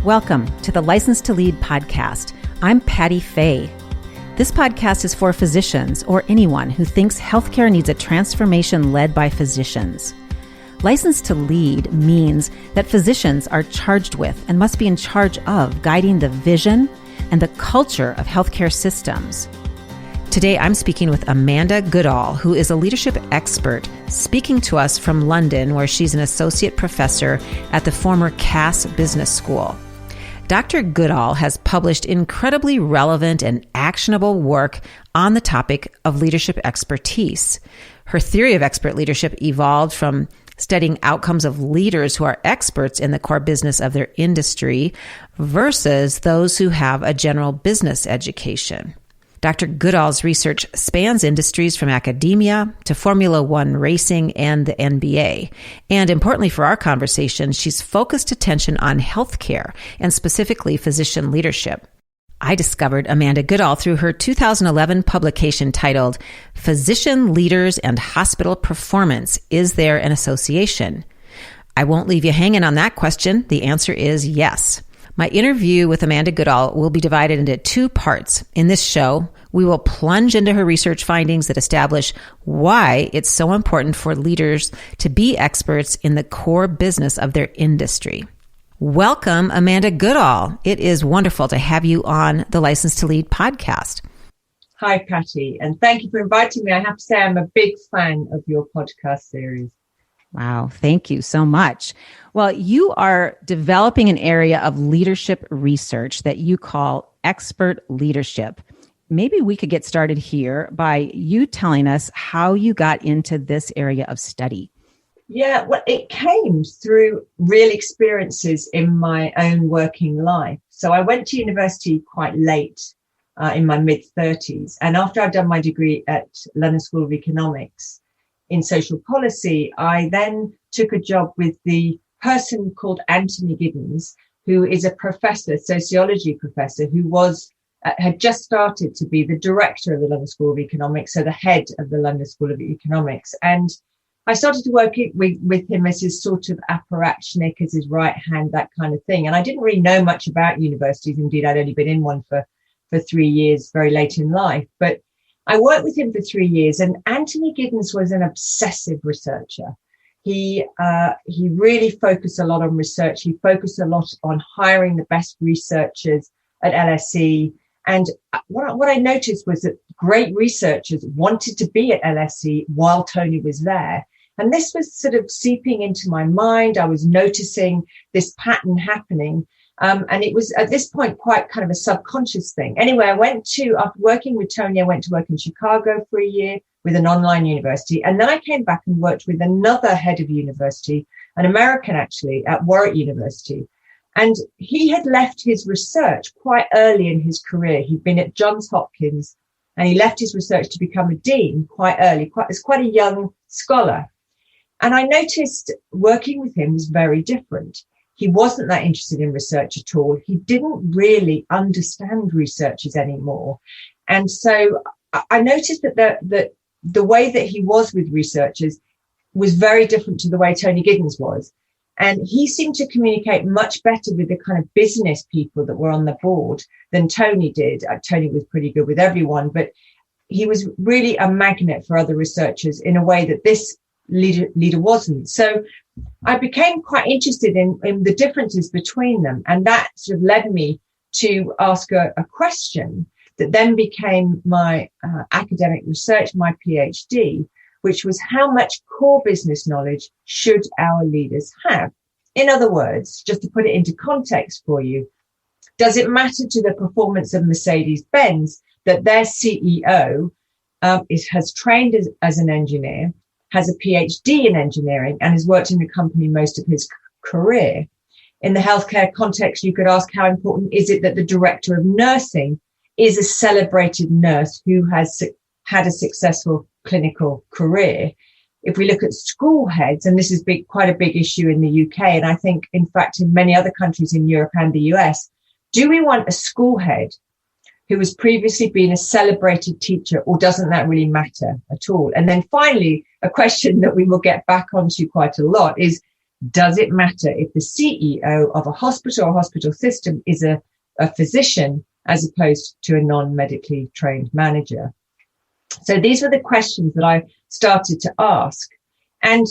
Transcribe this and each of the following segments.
Welcome to the License to Lead podcast. I'm Patty Fay. This podcast is for physicians or anyone who thinks healthcare needs a transformation led by physicians. License to Lead means that physicians are charged with and must be in charge of guiding the vision and the culture of healthcare systems. Today, I'm speaking with Amanda Goodall, who is a leadership expert, speaking to us from London, where she's an associate professor at the former Cass Business School. Dr. Goodall has published incredibly relevant and actionable work on the topic of leadership expertise. Her theory of expert leadership evolved from studying outcomes of leaders who are experts in the core business of their industry versus those who have a general business education. Dr. Goodall's research spans industries from academia to Formula One racing and the NBA. And importantly for our conversation, she's focused attention on healthcare and specifically physician leadership. I discovered Amanda Goodall through her 2011 publication titled Physician Leaders and Hospital Performance: Is There an Association? I won't leave you hanging on that question. The answer is yes. My interview with Amanda Goodall will be divided into two parts. In this show, we will plunge into her research findings that establish why it's so important for leaders to be experts in the core business of their industry. Welcome, Amanda Goodall. It is wonderful to have you on the License to Lead podcast. Hi, Patty, and thank you for inviting me. I have to say I'm a big fan of your podcast series. Wow. Thank you so much. Well, you are developing an area of leadership research that you call expert leadership. Maybe we could get started here by you telling us how you got into this area of study. Yeah, well, it came through real experiences in my own working life. So I went to university quite late in my mid-30s. And after I'd done my degree at London School of Economics in social policy, I then took a job with the person called Anthony Giddens, who is a professor, sociology professor, who had just started to be the director of the London School of Economics, so the head of the London School of Economics. And I started to work with him as his sort of apparatchik, as his right hand, that kind of thing. And I didn't really know much about universities. Indeed, I'd only been in one for 3 years, very late in life. But I worked with him for 3 years, and Anthony Giddens was an obsessive researcher. He really focused a lot on research. He focused a lot on hiring the best researchers at LSE. And what I noticed was that great researchers wanted to be at LSE while Tony was there. And this was sort of seeping into my mind. I was noticing this pattern happening. And it was at this point quite kind of a subconscious thing. Anyway, after working with Tony, I went to work in Chicago for a year with an online university. And then I came back and worked with another head of university, an American actually, at Warwick University. And he had left his research quite early in his career. He'd been at Johns Hopkins and he left his research to become a dean quite early, as quite a young scholar. And I noticed working with him was very different. He wasn't that interested in research at all. He didn't really understand researchers anymore. And so I noticed that the way that he was with researchers was very different to the way Tony Giddens was. And he seemed to communicate much better with the kind of business people that were on the board than Tony did. Tony was pretty good with everyone, but he was really a magnet for other researchers in a way that this leader wasn't. So I became quite interested in the differences between them. And that sort of led me to ask a question that then became my academic research, my PhD, which was how much core business knowledge should our leaders have? In other words, just to put it into context for you, does it matter to the performance of Mercedes-Benz that their CEO has trained as an engineer, has a PhD in engineering, and has worked in the company most of his career? In the healthcare context, you could ask, how important is it that the director of nursing is a celebrated nurse who has had a successful clinical career? If we look at school heads, and this is quite a big issue in the UK, and I think, in fact, in many other countries in Europe and the US, do we want a school head who has previously been a celebrated teacher, or doesn't that really matter at all? And then finally, a question that we will get back onto quite a lot is, Does it matter if the CEO of a hospital or hospital system is a physician as opposed to a non-medically trained manager? So these were the questions that I started to ask. And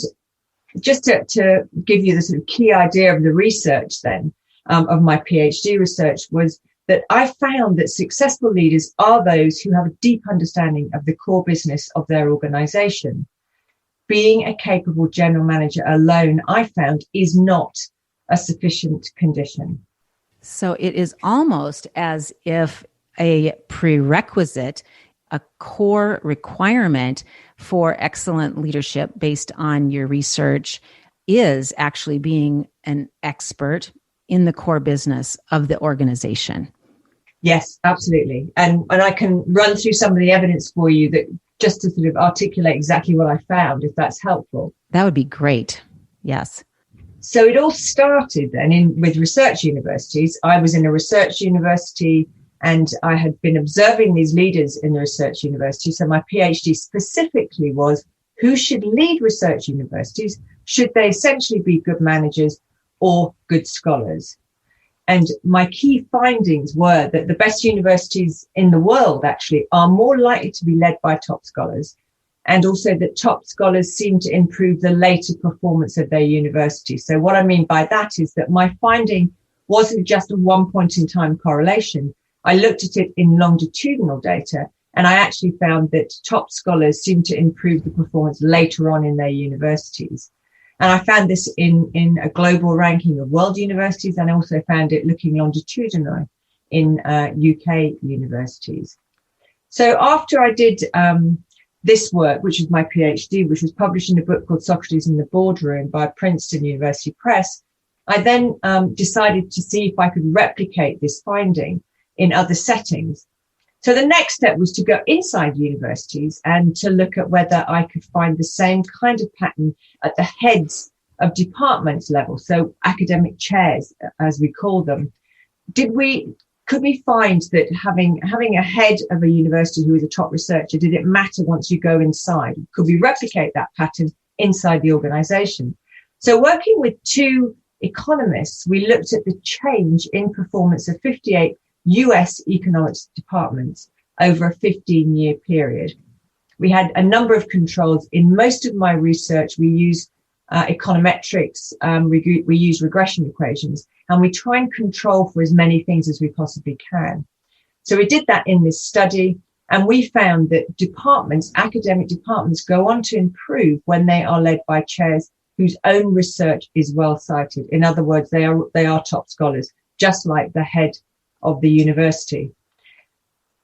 just to give you the sort of key idea of the research then, of my PhD research, was that I found that successful leaders are those who have a deep understanding of the core business of their organization. Being a capable general manager alone, I found, is not a sufficient condition. So it is almost as if a prerequisite, a core requirement for excellent leadership based on your research is actually being an expert in the core business of the organization. Yes, absolutely. And I can run through some of the evidence for you that just to sort of articulate exactly what I found, if that's helpful. That would be great. Yes. So it all started then with research universities. I was in a research university and I had been observing these leaders in the research university. So my PhD specifically was who should lead research universities? Should they essentially be good managers or good scholars? And my key findings were that the best universities in the world actually are more likely to be led by top scholars. And also that top scholars seem to improve the later performance of their university. So what I mean by that is that my finding wasn't just a one point in time correlation. I looked at it in longitudinal data, and I actually found that top scholars seem to improve the performance later on in their universities. And I found this in a global ranking of world universities, and I also found it looking longitudinally in UK universities. So after I did this work, which was my PhD, which was published in a book called Socrates in the Boardroom by Princeton University Press, I then decided to see if I could replicate this finding in other settings. So the next step was to go inside universities and to look at whether I could find the same kind of pattern at the heads of departments level, so academic chairs, as we call them. Could we find that having a head of a university who is a top researcher, did it matter once you go inside? Could we replicate that pattern inside the organization? So working with two economists, we looked at the change in performance of 58 US economics departments over a 15-year period. We had a number of controls. In most of my research, we use econometrics, we use regression equations, and we try and control for as many things as we possibly can. So we did that in this study, and we found that departments, academic departments, go on to improve when they are led by chairs whose own research is well cited. In other words, they are top scholars, just like the head of the university.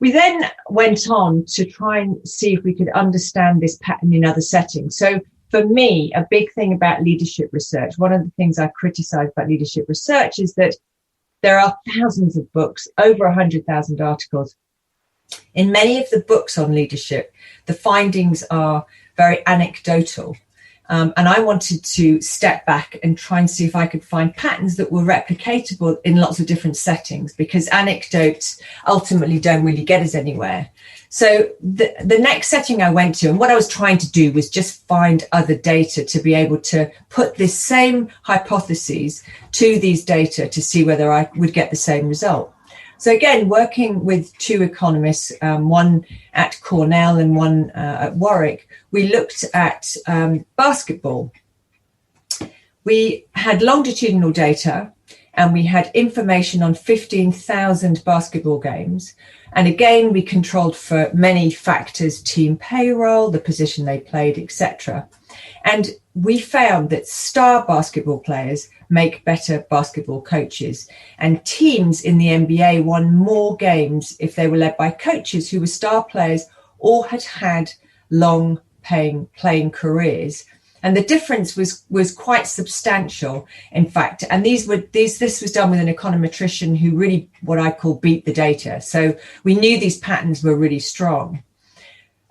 We then went on to try and see if we could understand this pattern in other settings. So for me, a big thing about leadership research, one of the things I criticize about leadership research is that there are thousands of books, over 100,000 articles. In many of the books on leadership, the findings are very anecdotal. And I wanted to step back and try and see if I could find patterns that were replicatable in lots of different settings, because anecdotes ultimately don't really get us anywhere. So the next setting I went to, and what I was trying to do was just find other data to be able to put this same hypotheses to these data to see whether I would get the same result. So again, working with two economists, one at Cornell and one at Warwick, we looked at basketball. We had longitudinal data and we had information on 15,000 basketball games. And again, we controlled for many factors, team payroll, the position they played, etc. And we found that star basketball players make better basketball coaches, and teams in the NBA won more games if they were led by coaches who were star players or had had long playing careers. And the difference was quite substantial, in fact. And this was done with an econometrician who really, what I call, beat the data. So we knew these patterns were really strong.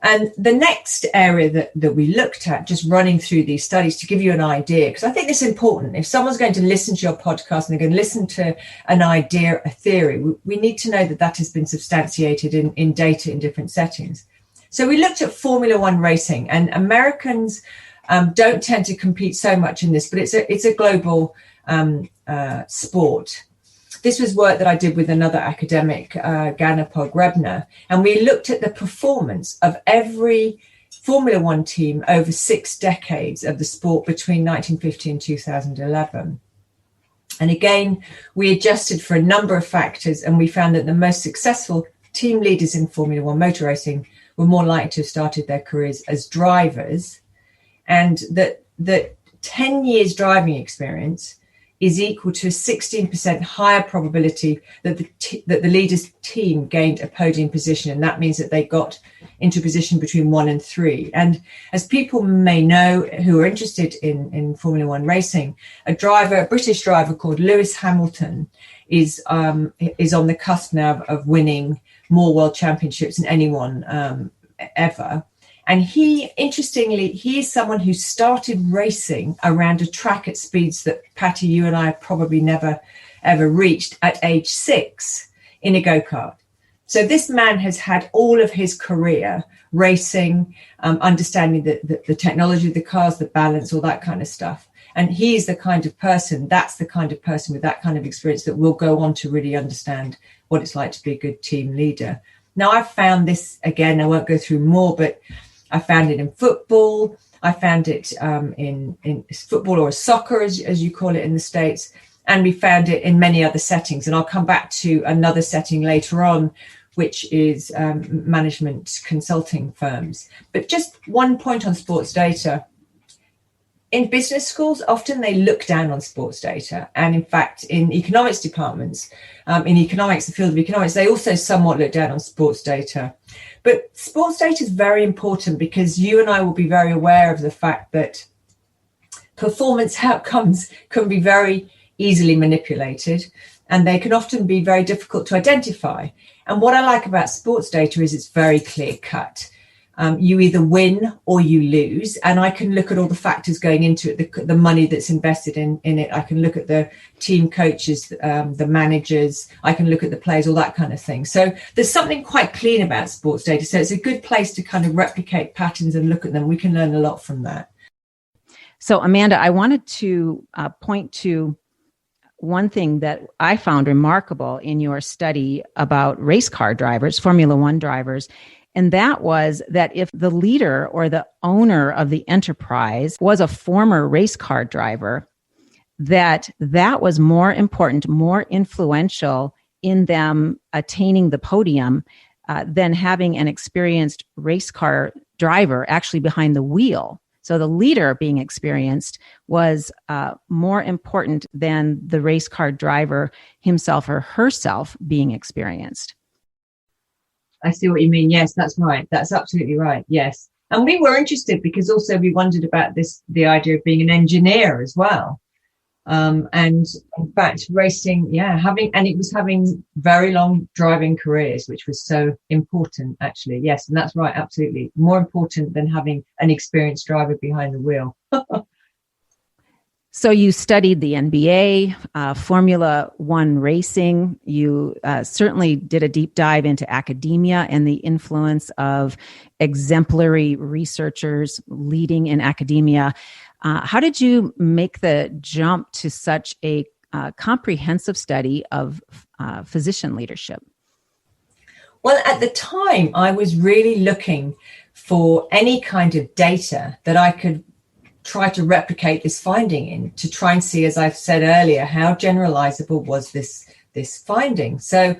And the next area that we looked at, just running through these studies to give you an idea, because I think this is important. If someone's going to listen to your podcast and they're going to listen to an idea, a theory, we need to know that that has been substantiated in data in different settings. So we looked at Formula One racing, and Americans don't tend to compete so much in this, but it's a global sport. This was work that I did with another academic, Gana Pogrebner, and we looked at the performance of every Formula One team over 6 decades of the sport between 1950 and 2011. And again, we adjusted for a number of factors, and we found that the most successful team leaders in Formula One motor racing were more likely to have started their careers as drivers, and that 10 years driving experience is equal to a 16% higher probability that the leader's team gained a podium position. And that means that they got into a position between 1 and 3. And as people may know who are interested in Formula One racing, a British driver called Lewis Hamilton is on the cusp now of winning more world championships than anyone ever. And he is someone who started racing around a track at speeds that, Patty, you and I have probably never, ever reached at age 6 in a go-kart. So this man has had all of his career racing, understanding the technology of the cars, the balance, all that kind of stuff. And he's that's the kind of person with that kind of experience that will go on to really understand what it's like to be a good team leader. Now, I've found this, again, I won't go through more, but I found it in football. I found it in football, or soccer, as you call it in the States. And we found it in many other settings. And I'll come back to another setting later on, which is management consulting firms. But just one point on sports data. In business schools, often they look down on sports data. And in fact, in economics departments, in economics, the field of economics, they also somewhat look down on sports data. But sports data is very important because you and I will be very aware of the fact that performance outcomes can be very easily manipulated, and they can often be very difficult to identify. And what I like about sports data is it's very clear cut. You either win or you lose. And I can look at all the factors going into it, the money that's invested in it. I can look at the team coaches, the managers. I can look at the players, all that kind of thing. So there's something quite clean about sports data. So it's a good place to kind of replicate patterns and look at them. We can learn a lot from that. So Amanda, I wanted to point to one thing that I found remarkable in your study about race car drivers, Formula One drivers. And that was that if the leader or the owner of the enterprise was a former race car driver, that was more important, more influential in them attaining the podium than having an experienced race car driver actually behind the wheel. So the leader being experienced was more important than the race car driver himself or herself being experienced. I see what you mean. Yes, that's right. That's absolutely right. Yes. And we were interested because also we wondered about the idea of being an engineer as well. And in fact, racing, having very long driving careers, which was so important, actually. Yes. And that's right. Absolutely. More important than having an experienced driver behind the wheel. So you studied the NBA, Formula One racing. You certainly did a deep dive into academia and the influence of exemplary researchers leading in academia. How did you make the jump to such a comprehensive study of physician leadership? Well, at the time, I was really looking for any kind of data that I could try to replicate this finding in, to try and see, as I've said earlier, how generalizable was this finding. So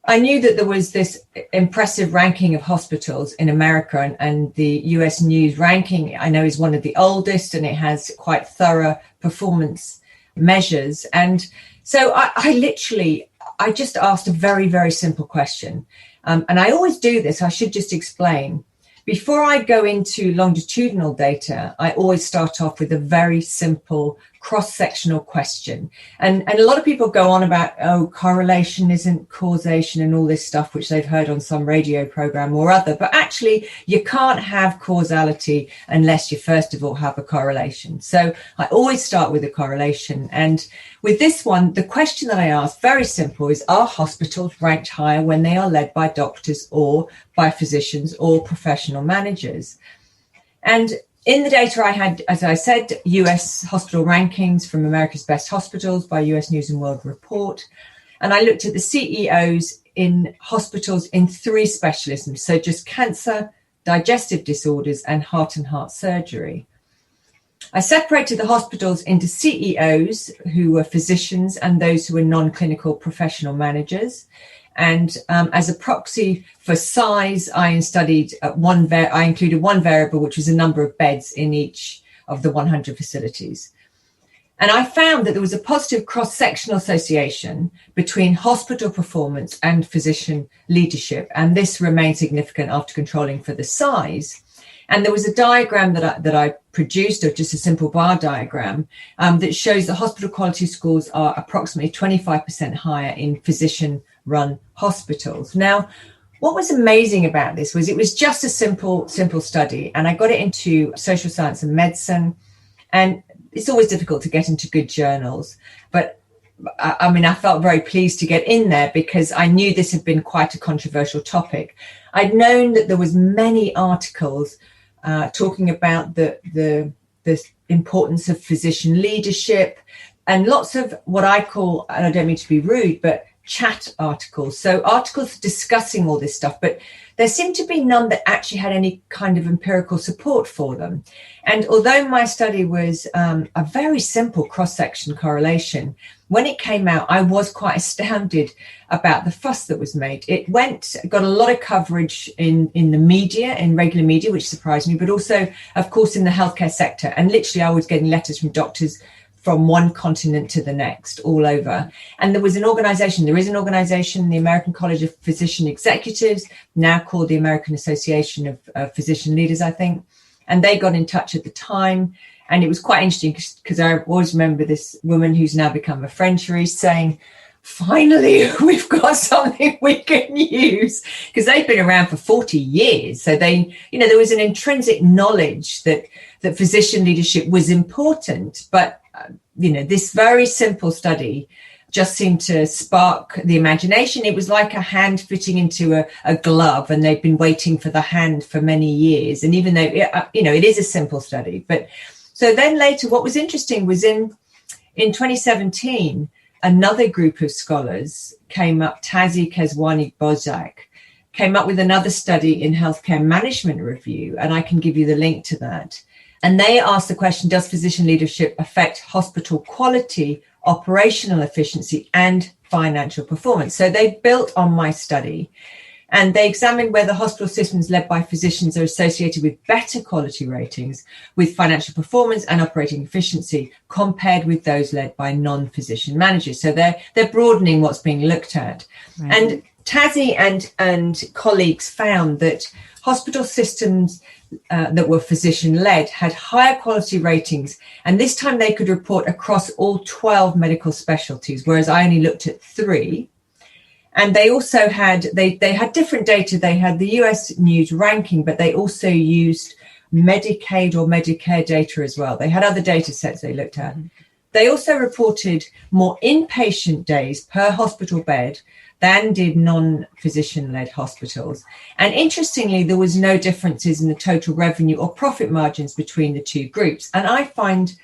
I knew that there was this impressive ranking of hospitals in America, and the US News ranking, I know, is one of the oldest, and it has quite thorough performance measures. And so I just asked a very, very simple question. And I always do this. I should just explain. Before I go into longitudinal data, I always start off with a very simple cross-sectional question. And a lot of people go on about, correlation isn't causation and all this stuff, which they've heard on some radio program or other. But actually, you can't have causality unless you first of all have a correlation. So I always start with a correlation. And with this one, the question that I ask, very simple, is, are hospitals ranked higher when they are led by doctors or by physicians or professional managers? And In the data I had, as I said, US hospital rankings from America's Best Hospitals by US News and World Report. And I looked at the CEOs in hospitals in 3 specialisms. So just cancer, digestive disorders, and heart surgery. I separated the hospitals into CEOs who were physicians and those who were non-clinical professional managers. And as a proxy for size, I included one variable, which was the number of beds in each of the 100 facilities. And I found that there was a positive cross-sectional association between hospital performance and physician leadership. And this remained significant after controlling for the size. And there was a diagram that I produced, or just a simple bar diagram, that shows that hospital quality scores are approximately 25% higher in physician-run hospitals. Now, what was amazing about this was it was just a simple study, and I got it into social science and medicine. And it's always difficult to get into good journals, but I felt very pleased to get in there because I knew this had been quite a controversial topic. I'd known that there was many articles talking about the importance of physician leadership and lots of what I call, and I don't mean to be rude, but chat articles. So articles discussing all this stuff, but there seemed to be none that actually had any kind of empirical support for them. And although my study was a very simple cross-section correlation, when it came out, I was quite astounded about the fuss that was made. It got a lot of coverage in the media, in regular media, which surprised me, but also, of course, in the healthcare sector. And literally, I was getting letters from doctors from one continent to the next, all over. And there is an organization, the American College of Physician Executives, now called the American Association of Physician Leaders, I think. And they got in touch at the time. And it was quite interesting because I always remember this woman who's now become a friend, Cherise, saying, finally, we've got something we can use, because they've been around for 40 years. So there was an intrinsic knowledge that physician leadership was important. But, this very simple study just seemed to spark the imagination. It was like a hand fitting into a glove, and they've been waiting for the hand for many years. And even though, it is a simple study. But so then later, what was interesting was in 2017, another group of scholars came up, Tazi Keswani Bozak, came up with another study in Healthcare Management Review, and I can give you the link to that. And they asked the question, does physician leadership affect hospital quality, operational efficiency, and financial performance? So they built on my study, and they examined whether hospital systems led by physicians are associated with better quality ratings, with financial performance and operating efficiency, compared with those led by non-physician managers. So they're broadening what's being looked at. Right. And Tazi and colleagues found that hospital systems that were physician-led had higher quality ratings, and this time they could report across all 12 medical specialties, whereas I only looked at 3. And they also had, they had different data. They had the US News ranking, but they also used Medicaid or Medicare data as well. They had other data sets they looked at. They also reported more inpatient days per hospital bed than did non-physician-led hospitals. And interestingly, there was no differences in the total revenue or profit margins between the two groups. And I found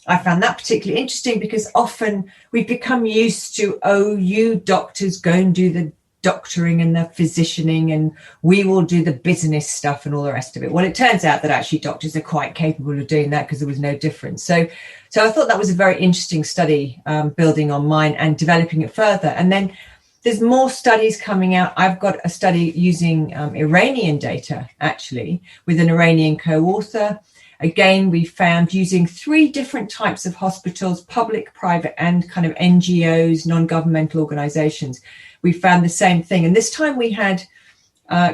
that particularly interesting because often we've become used to, you doctors go and do the doctoring and the physicianing, and we will do the business stuff and all the rest of it. Well, it turns out that actually doctors are quite capable of doing that because there was no difference. So I thought that was a very interesting study, building on mine and developing it further. And then there's more studies coming out. I've got a study using Iranian data, actually, with an Iranian co-author. Again, we found using 3 different types of hospitals, public, private, and kind of NGOs, non-governmental organizations. We found the same thing. And this time we had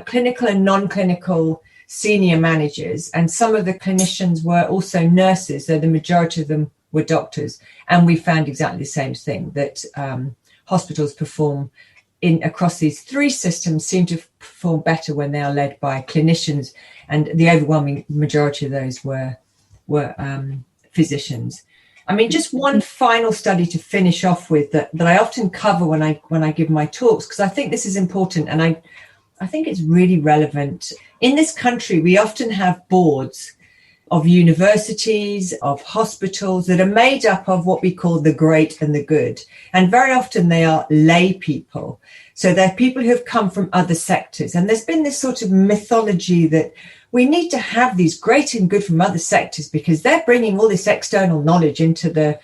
clinical and non-clinical senior managers, and some of the clinicians were also nurses, so the majority of them were doctors. And we found exactly the same thing, that hospitals perform across these 3 systems seem to perform better when they are led by clinicians, and the overwhelming majority of those were physicians. I mean, just one final study to finish off with that I often cover when I give my talks, because I think this is important, and I think it's really relevant. In this country, we often have boards of universities, of hospitals that are made up of what we call the great and the good. And very often they are lay people. So they're people who have come from other sectors. And there's been this sort of mythology that we need to have these great and good from other sectors because they're bringing all this external knowledge into the,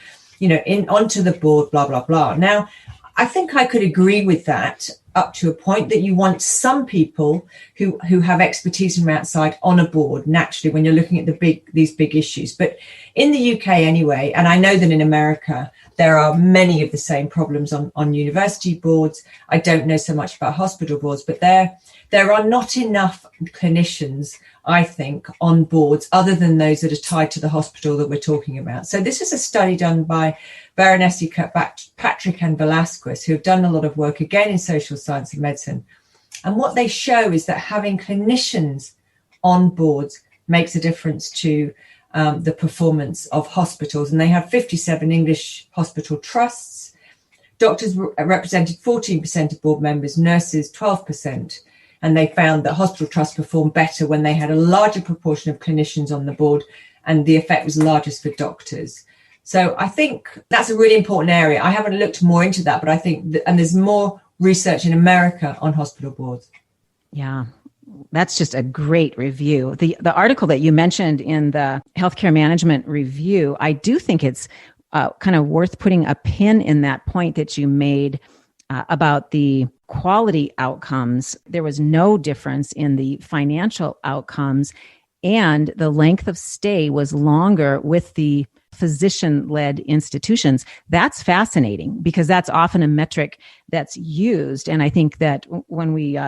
onto the board, blah, blah, blah. Now, I think I could agree with that up to a point, that you want some people who have expertise from outside on a board naturally when you're looking at these big issues. But in the UK anyway, and I know that in America, there are many of the same problems on university boards. I don't know so much about hospital boards, but there are not enough clinicians, I think, on boards other than those that are tied to the hospital that we're talking about. So this is a study done by Baroness Kirkpatrick and Velasquez, who have done a lot of work, again, in social science and medicine. And what they show is that having clinicians on boards makes a difference to the performance of hospitals. And they have 57 English hospital trusts. Doctors represented 14% of board members, nurses 12%. And they found that hospital trusts performed better when they had a larger proportion of clinicians on the board, and the effect was largest for doctors. So I think that's a really important area. I haven't looked more into that, but I think, and there's more research in America on hospital boards. Yeah, that's just a great review. The article that you mentioned in the Healthcare Management Review, I do think it's kind of worth putting a pin in that point that you made about the quality outcomes. There was no difference in the financial outcomes, and the length of stay was longer with the physician-led institutions. That's fascinating because that's often a metric that's used. And I think that when we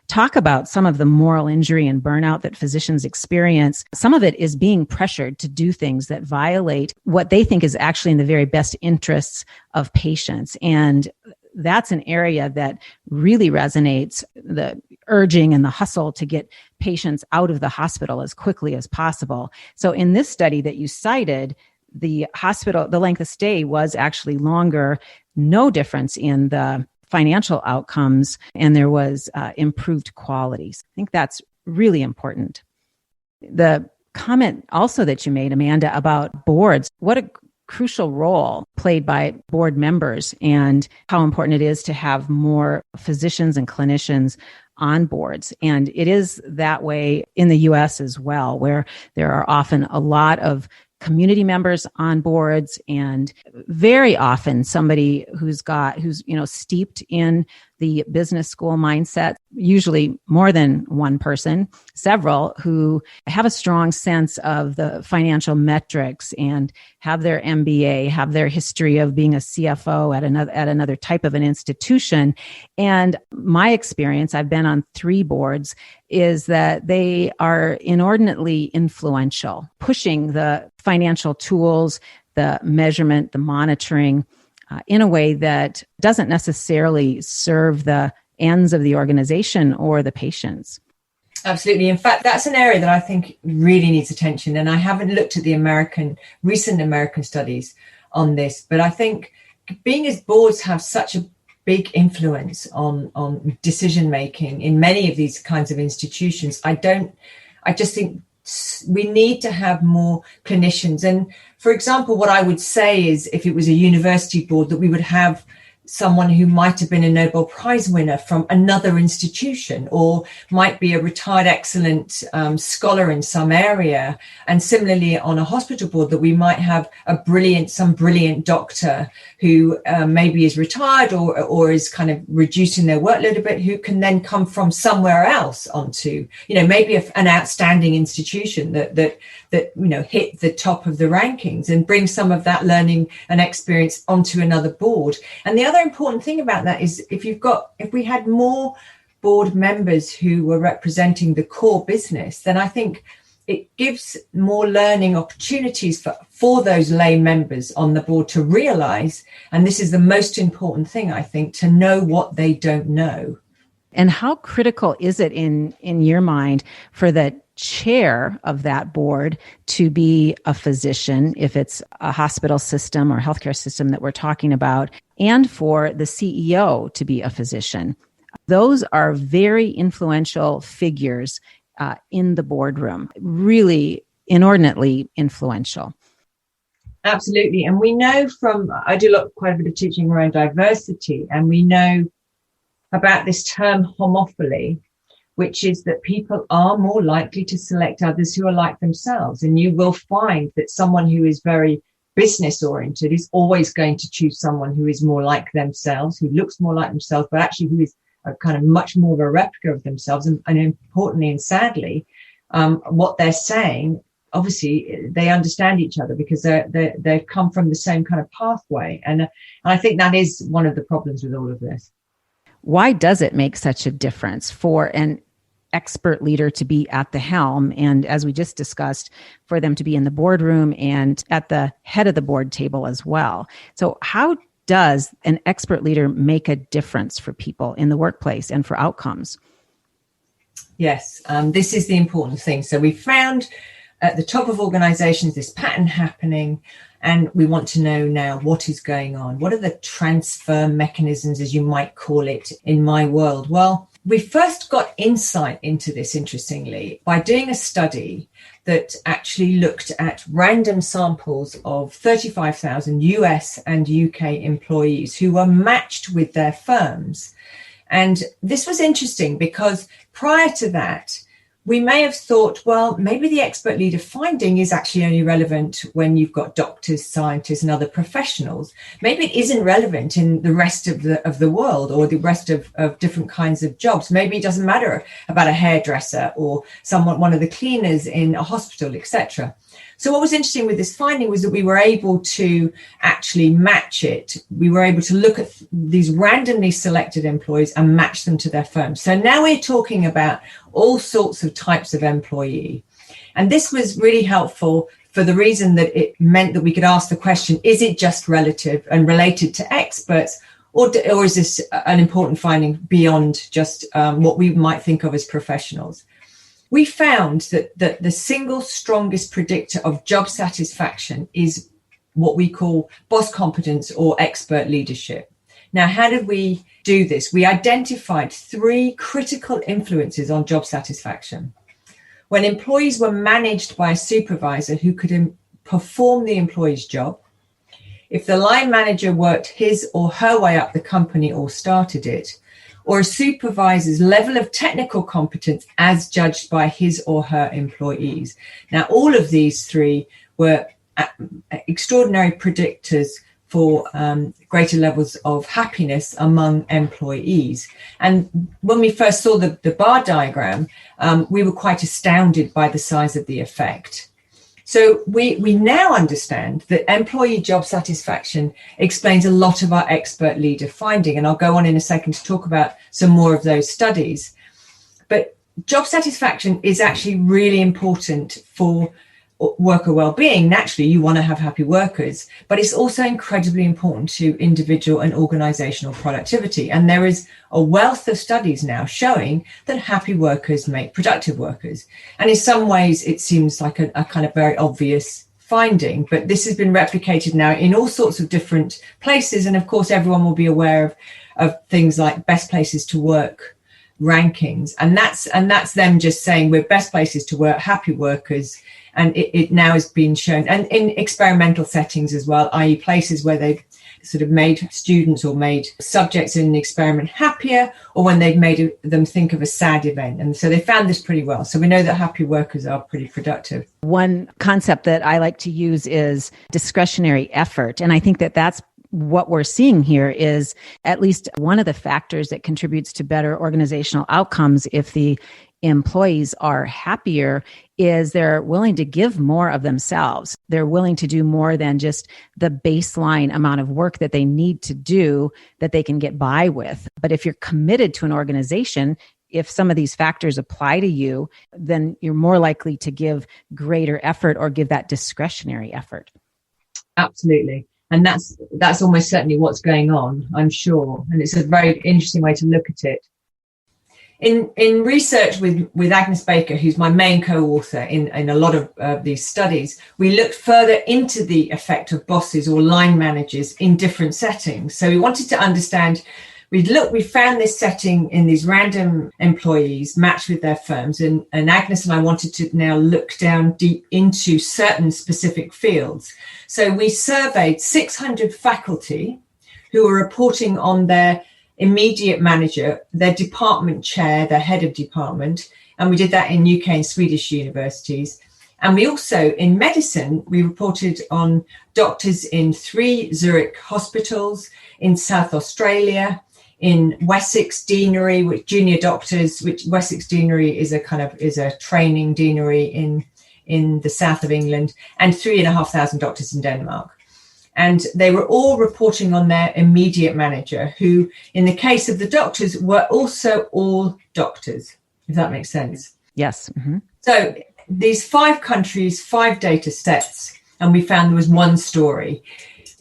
talk about some of the moral injury and burnout that physicians experience, some of it is being pressured to do things that violate what they think is actually in the very best interests of patients. And that's an area that really resonates, the urging and the hustle to get patients out of the hospital as quickly as possible. So in this study that you cited, the length of stay was actually longer, no difference in the financial outcomes, and there was improved qualities. I think that's really important. The comment also that you made, Amanda, about boards, what a crucial role played by board members and how important it is to have more physicians and clinicians on boards. And it is that way in the US as well, where there are often a lot of community members on boards, and very often somebody who's steeped in the business school mindset, usually more than one person, several who have a strong sense of the financial metrics and have their MBA, have their history of being a CFO at another type of an institution. And my experience, I've been on 3 boards, is that they are inordinately influential, pushing the financial tools, the measurement, the monitoring, in a way that doesn't necessarily serve the ends of the organization or the patients. Absolutely. In fact, that's an area that I think really needs attention. And I haven't looked at the recent American studies on this, but I think being as boards have such a big influence on decision making in many of these kinds of institutions, I just think we need to have more clinicians. And for example, what I would say is if it was a university board, that we would have someone who might have been a Nobel Prize winner from another institution, or might be a retired excellent scholar in some area. And similarly on a hospital board, that we might have some brilliant doctor who maybe is retired or is kind of reducing their workload a bit, who can then come from somewhere else onto, maybe an outstanding institution that hit the top of the rankings and bring some of that learning and experience onto another board. And the other important thing about that is if we had more board members who were representing the core business, then I think it gives more learning opportunities for those lay members on the board to realize, and this is the most important thing, I think, to know what they don't know. And how critical is it in your mind for the chair of that board to be a physician, if it's a hospital system or healthcare system that we're talking about, and for the CEO to be a physician? Those are very influential figures in the boardroom. Really inordinately influential. Absolutely. And we know I do quite a bit of teaching around diversity, and we know about this term homophily, which is that people are more likely to select others who are like themselves. And you will find that someone who is very business oriented is always going to choose someone who is more like themselves, who looks more like themselves, but actually who is a kind of much more of a replica of themselves. And importantly and sadly, what they're saying, obviously they understand each other because they've come from the same kind of pathway. And I think that is one of the problems with all of this. Why does it make such a difference for an expert leader to be at the helm, and as we just discussed, for them to be in the boardroom and at the head of the board table as well? So how does an expert leader make a difference for people in the workplace and for outcomes? Yes, this is the important thing. So we found at the top of organizations this pattern happening, and we want to know now what is going on. What are the transfer mechanisms, as you might call it, in my world? Well, we first got insight into this, interestingly, by doing a study that actually looked at random samples of 35,000 US and UK employees who were matched with their firms. And this was interesting because prior to that, we may have thought, well, maybe the expert leader finding is actually only relevant when you've got doctors, scientists, and other professionals. Maybe it isn't relevant in the rest of the world or the rest of different kinds of jobs. Maybe it doesn't matter about a hairdresser or one of the cleaners in a hospital, etc. So what was interesting with this finding was that we were able to actually match it. We were able to look at these randomly selected employees and match them to their firms. So now we're talking about all sorts of types of employee. And this was really helpful for the reason that it meant that we could ask the question, is it just relative and related to experts, or is this an important finding beyond just what we might think of as professionals? We found that the single strongest predictor of job satisfaction is what we call boss competence or expert leadership. Now, how did we do this? We identified 3 critical influences on job satisfaction. When employees were managed by a supervisor who could perform the employee's job, if the line manager worked his or her way up the company or started it, or a supervisor's level of technical competence as judged by his or her employees. Now, all of these 3 were extraordinary predictors for greater levels of happiness among employees. And when we first saw the bar diagram, we were quite astounded by the size of the effect. So we now understand that employee job satisfaction explains a lot of our expert leader finding, and I'll go on in a second to talk about some more of those studies. But job satisfaction is actually really important for worker well-being. Naturally, you want to have happy workers, but it's also incredibly important to individual and organizational productivity. And there is a wealth of studies now showing that happy workers make productive workers. And in some ways, it seems like a kind of very obvious finding, but this has been replicated now in all sorts of different places. And of course, everyone will be aware of things like best places to work rankings. And that's them just saying we're best places to work, happy workers. And it now has been shown, and in experimental settings as well, i.e. places where they've sort of made students or made subjects in an experiment happier, or when they've made them think of a sad event. And so they found this pretty well. So we know that happy workers are pretty productive. One concept that I like to use is discretionary effort. And I think that that's what we're seeing here is at least one of the factors that contributes to better organizational outcomes if the employees are happier is they're willing to give more of themselves. They're willing to do more than just the baseline amount of work that they need to do that they can get by with. But if you're committed to an organization, if some of these factors apply to you, then you're more likely to give greater effort or give that discretionary effort. Absolutely. And that's almost certainly what's going on, I'm sure. And it's a very interesting way to look at it. In research with Agnes Baker, who's my main co-author in a lot of these studies, we looked further into the effect of bosses or line managers in different settings. So we wanted to understand, we found this setting in these random employees matched with their firms. And Agnes and I wanted to now look down deep into certain specific fields. So we surveyed 600 faculty who were reporting on their immediate manager, their department chair, their head of department. And we did that in UK and Swedish universities. And we also, in medicine, we reported on doctors in 3 Zurich hospitals, in South Australia, in Wessex Deanery, with junior doctors, which Wessex Deanery is a training deanery in the south of England, and 3,500 doctors in Denmark. And they were all reporting on their immediate manager, who, in the case of the doctors, were also all doctors, if that makes sense. Yes. Mm-hmm. So these 5 countries, 5 data sets, and we found there was one story.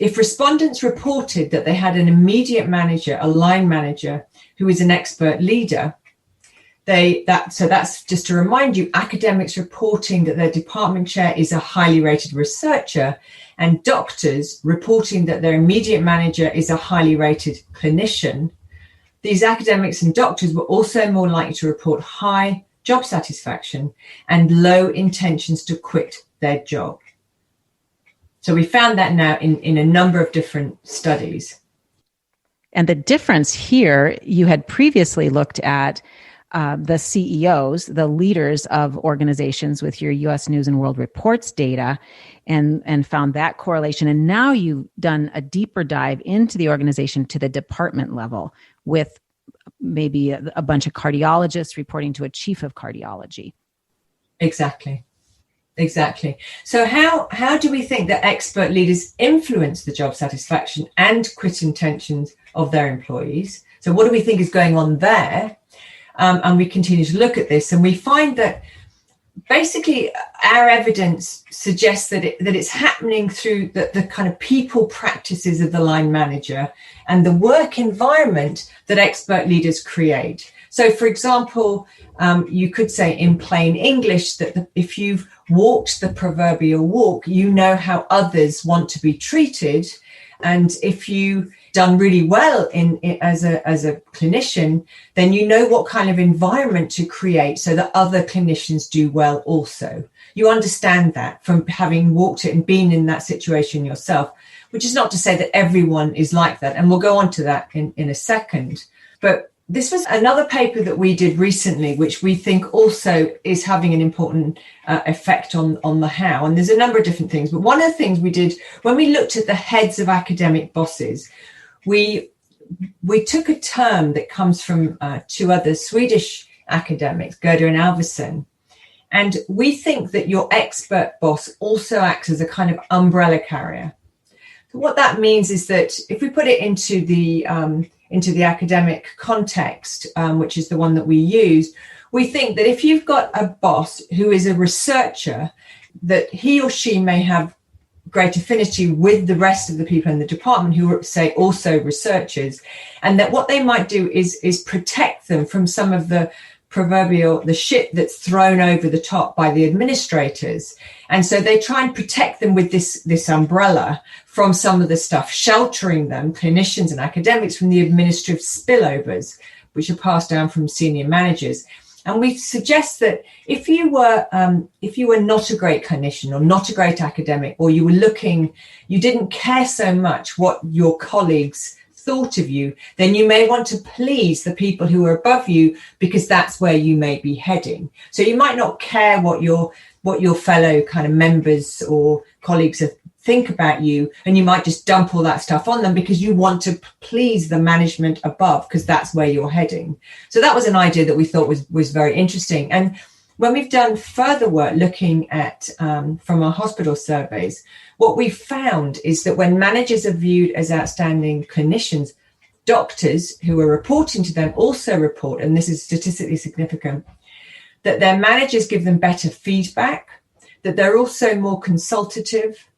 If respondents reported that they had an immediate manager, a line manager, who is an expert leader, so that's just to remind you, academics reporting that their department chair is a highly rated researcher, and doctors reporting that their immediate manager is a highly rated clinician, these academics and doctors were also more likely to report high job satisfaction and low intentions to quit their job. So we found that now in a number of different studies. And the difference here, you had previously looked at the CEOs, the leaders of organizations with your U.S. News and World Reports data and found that correlation. And now you've done a deeper dive into the organization to the department level with maybe a bunch of cardiologists reporting to a chief of cardiology. Exactly. So how do we think that expert leaders influence the job satisfaction and quit intentions of their employees? So what do we think is going on there? And we continue to look at this, and we find that basically our evidence suggests that it's happening through the kind of people practices of the line manager and the work environment that expert leaders create. So, for example, you could say in plain English that if you've walked the proverbial walk, you know how others want to be treated. And if you've done really well as a clinician, then you know what kind of environment to create so that other clinicians do well also. You understand that from having walked it and been in that situation yourself, which is not to say that everyone is like that. And we'll go on to that in a second. But this was another paper that we did recently, which we think also is having an important effect on the how. And there's a number of different things. But one of the things we did when we looked at the heads of academic bosses, we took a term that comes from 2 other Swedish academics, Goodall and Alverson. And we think that your expert boss also acts as a kind of umbrella carrier. So what that means is that if we put it into the academic context, which is the one that we use, we think that if you've got a boss who is a researcher, that he or she may have great affinity with the rest of the people in the department who are, say, also researchers, and that what they might do is protect them from some of the shit that's thrown over the top by the administrators. And so they try and protect them with this umbrella from some of the stuff, sheltering them, clinicians and academics, from the administrative spillovers, which are passed down from senior managers. And we suggest that if you were not a great clinician or not a great academic, or you didn't care so much what your colleagues thought of you, then you may want to please the people who are above you because that's where you may be heading. So you might not care what your fellow kind of members or colleagues think about you, and you might just dump all that stuff on them because you want to please the management above because that's where you're heading. So that was an idea that we thought was very interesting. And when we've done further work looking at from our hospital surveys, what we found is that when managers are viewed as outstanding clinicians, doctors who are reporting to them also report, and this is statistically significant, that their managers give them better feedback, that they're also more consultative,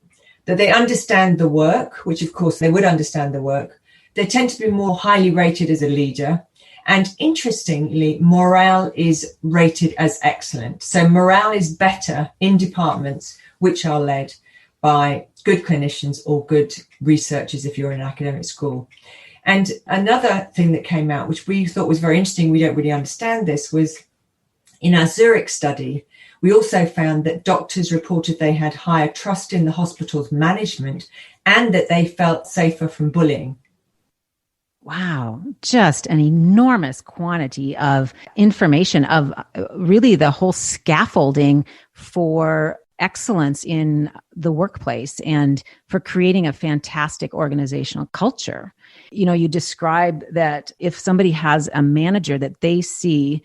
that they understand the work, which of course they would understand the work. They tend to be more highly rated as a leader. And interestingly, morale is rated as excellent. So morale is better in departments which are led by good clinicians or good researchers if you're in an academic school. And another thing that came out, which we thought was very interesting, we don't really understand this, was in our Zurich study, we also found that doctors reported they had higher trust in the hospital's management and that they felt safer from bullying. Wow, just an enormous quantity of information, of really the whole scaffolding for excellence in the workplace and for creating a fantastic organizational culture. You know, you described that if somebody has a manager that they see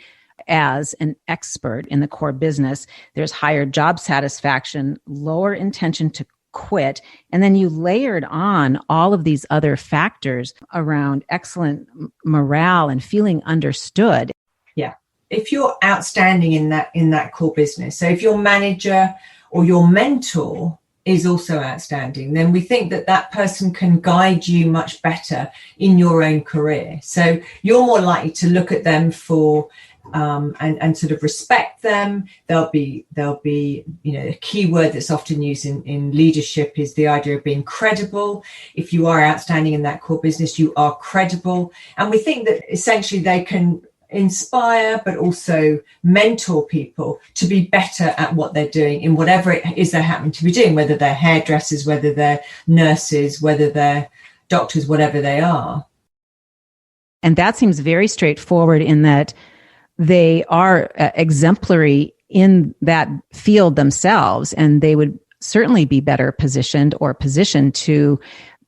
as an expert in the core business, there's higher job satisfaction, lower intention to quit. And then you layered on all of these other factors around excellent morale and feeling understood. Yeah. If you're outstanding in that core business, so if your manager or your mentor is also outstanding, then we think that that person can guide you much better in your own career. So you're more likely to look at them for and sort of respect them. There'll be, you know, a key word that's often used in leadership is the idea of being credible. If you are outstanding in that core business, you are credible. And we think that essentially they can inspire, but also mentor people to be better at what they're doing in whatever it is they happen to be doing, whether they're hairdressers, whether they're nurses, whether they're doctors, whatever they are. And that seems very straightforward in that they are exemplary in that field themselves, and they would certainly be better positioned to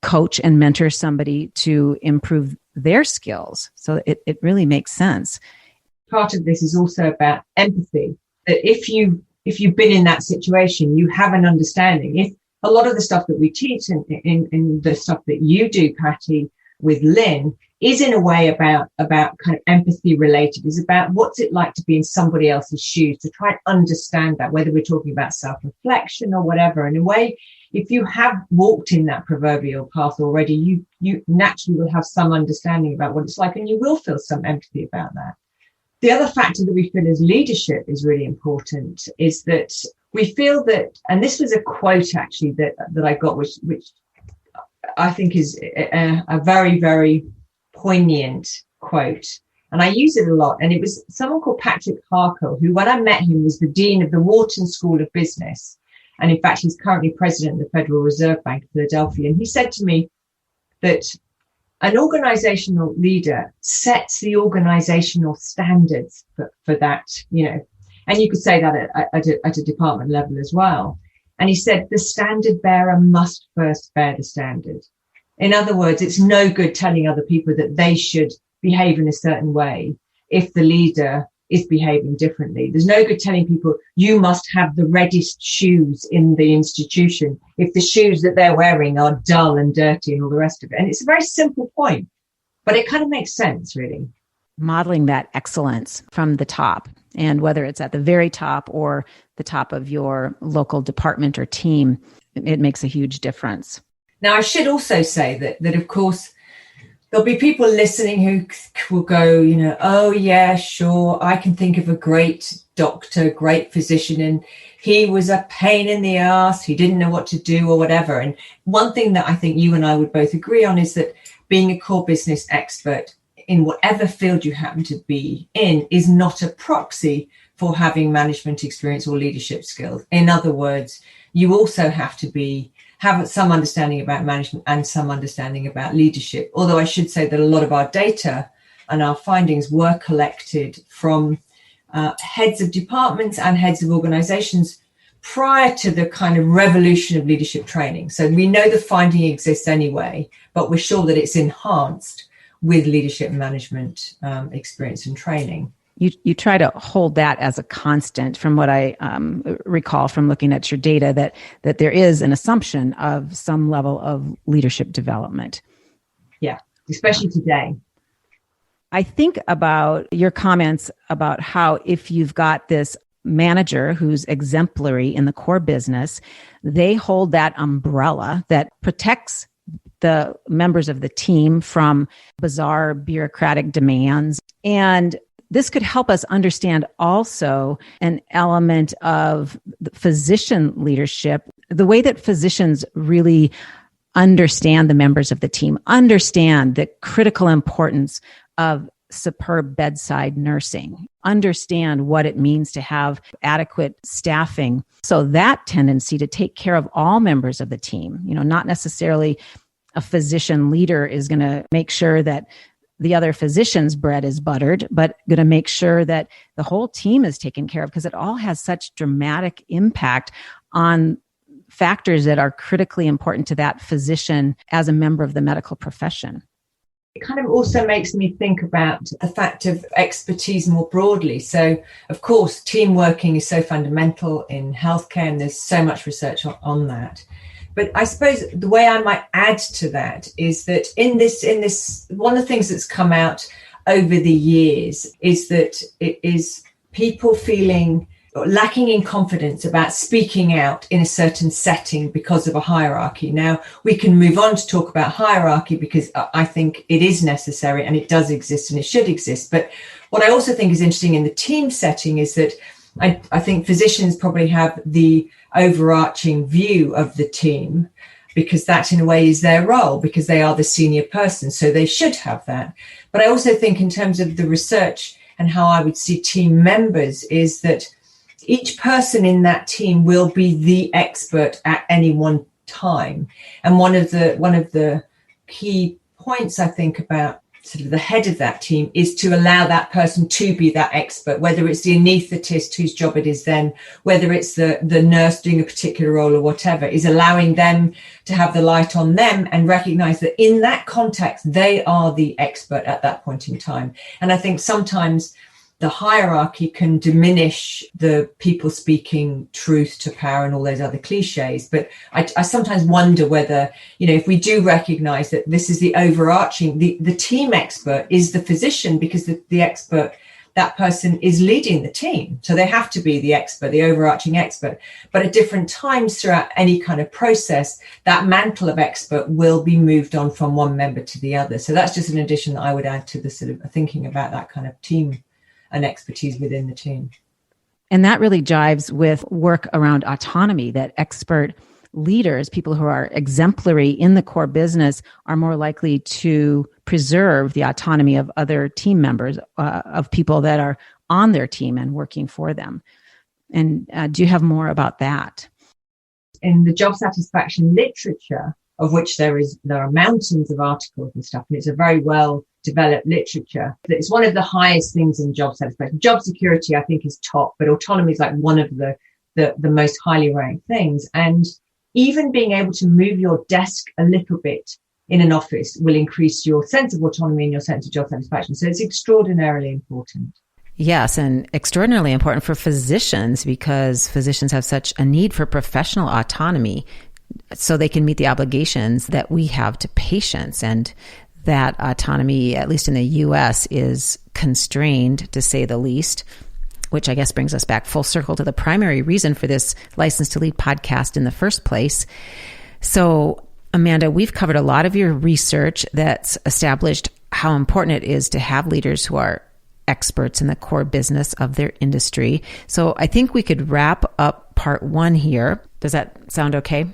coach and mentor somebody to improve their skills. So it really makes sense. Part of this is also about empathy, that if you've been in that situation, you have an understanding. If a lot of the stuff that we teach in the stuff that you do, Patty, with Lynn, is in a way about kind of empathy related, is about what's it like to be in somebody else's shoes, to try and understand that, whether we're talking about self-reflection or whatever. In a way, if you have walked in that proverbial path already, you naturally will have some understanding about what it's like, and you will feel some empathy about that. The other factor that we feel as leadership is really important is that we feel that, and this was a quote actually that I got, which I think is a very, very poignant quote, and I use it a lot. And it was someone called Patrick Harkle, who, when I met him, was the dean of the Wharton School of Business, and in fact he's currently president of the Federal Reserve Bank of Philadelphia. And he said to me that an organizational leader sets the organizational standards for that, you know, and you could say that at a department level as well. And he said the standard bearer must first bear the standard. In other words, it's no good telling other people that they should behave in a certain way if the leader is behaving differently. There's no good telling people you must have the reddest shoes in the institution if the shoes that they're wearing are dull and dirty and all the rest of it. And it's a very simple point, but it kind of makes sense, really. Modeling that excellence from the top, and whether it's at the very top or the top of your local department or team, it makes a huge difference. Now, I should also say that of course, there'll be people listening who will go, you know, oh, yeah, sure, I can think of a great doctor, great physician, and he was a pain in the ass. He didn't know what to do or whatever. And one thing that I think you and I would both agree on is that being a core business expert in whatever field you happen to be in is not a proxy for having management experience or leadership skills. In other words, you also have to have some understanding about management and some understanding about leadership. Although I should say that a lot of our data and our findings were collected from heads of departments and heads of organizations prior to the kind of revolution of leadership training. So we know the finding exists anyway, but we're sure that it's enhanced with leadership and management experience and training. You try to hold that as a constant from what I recall from looking at your data, that there is an assumption of some level of leadership development. Yeah, especially today. I think about your comments about how if you've got this manager who's exemplary in the core business, they hold that umbrella that protects the members of the team from bizarre bureaucratic demands. And this could help us understand also an element of physician leadership, the way that physicians really understand the members of the team, understand the critical importance of superb bedside nursing, understand what it means to have adequate staffing. So that tendency to take care of all members of the team, not necessarily a physician leader is going to make sure that the other physician's bread is buttered, but going to make sure that the whole team is taken care of, because it all has such dramatic impact on factors that are critically important to that physician as a member of the medical profession. It kind of also makes me think about the fact of expertise more broadly. So, of course, team working is so fundamental in healthcare, and there's so much research on that. But I suppose the way I might add to that is that in this, one of the things that's come out over the years is that it is people feeling lacking in confidence about speaking out in a certain setting because of a hierarchy. Now, we can move on to talk about hierarchy because I think it is necessary and it does exist and it should exist. But what I also think is interesting in the team setting is that I think physicians probably have the overarching view of the team, because that in a way is their role, because they are the senior person. So they should have that. But I also think in terms of the research and how I would see team members is that each person in that team will be the expert at any one time. And one of the key points I think about sort of the head of that team is to allow that person to be that expert, whether it's the anaesthetist whose job it is then, whether it's the nurse doing a particular role or whatever, is allowing them to have the light on them and recognize that in that context, they are the expert at that point in time. And I think sometimes the hierarchy can diminish the people speaking truth to power and all those other cliches. But I sometimes wonder whether, if we do recognize that this is the overarching, the team expert is the physician, because the expert, that person is leading the team. So they have to be the expert, the overarching expert. But at different times throughout any kind of process, that mantle of expert will be moved on from one member to the other. So that's just an addition that I would add to the sort of thinking about that kind of team and expertise within the team. And that really jives with work around autonomy, that expert leaders, people who are exemplary in the core business, are more likely to preserve the autonomy of other team members, of people that are on their team and working for them. And do you have more about that? In the job satisfaction literature, of which there are mountains of articles and stuff, and it's a very well developed literature. It's one of the highest things in job satisfaction. Job security, I think, is top, but autonomy is like one of the most highly ranked things. And even being able to move your desk a little bit in an office will increase your sense of autonomy and your sense of job satisfaction. So it's extraordinarily important. Yes, and extraordinarily important for physicians, because physicians have such a need for professional autonomy so they can meet the obligations that we have to patients. And that autonomy, at least in the U.S., is constrained, to say the least, which I guess brings us back full circle to the primary reason for this License to Lead podcast in the first place. So, Amanda, we've covered a lot of your research that's established how important it is to have leaders who are experts in the core business of their industry. So I think we could wrap up part 1 here. Does that sound okay?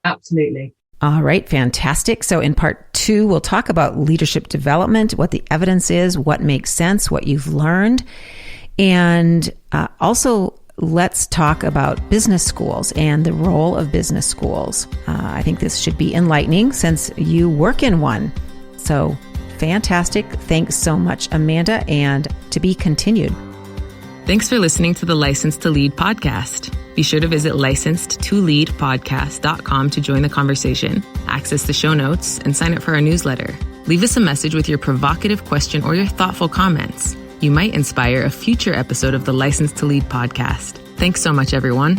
Absolutely. All right, fantastic. So in part 2, we'll talk about leadership development, what the evidence is, what makes sense, what you've learned. And also, let's talk about business schools and the role of business schools. I think this should be enlightening since you work in one. So fantastic. Thanks so much, Amanda, and to be continued. Thanks for listening to the License to Lead podcast. Be sure to visit licensed2leadpodcast.com to join the conversation, access the show notes, and sign up for our newsletter. Leave us a message with your provocative question or your thoughtful comments. You might inspire a future episode of the License to Lead podcast. Thanks so much, everyone.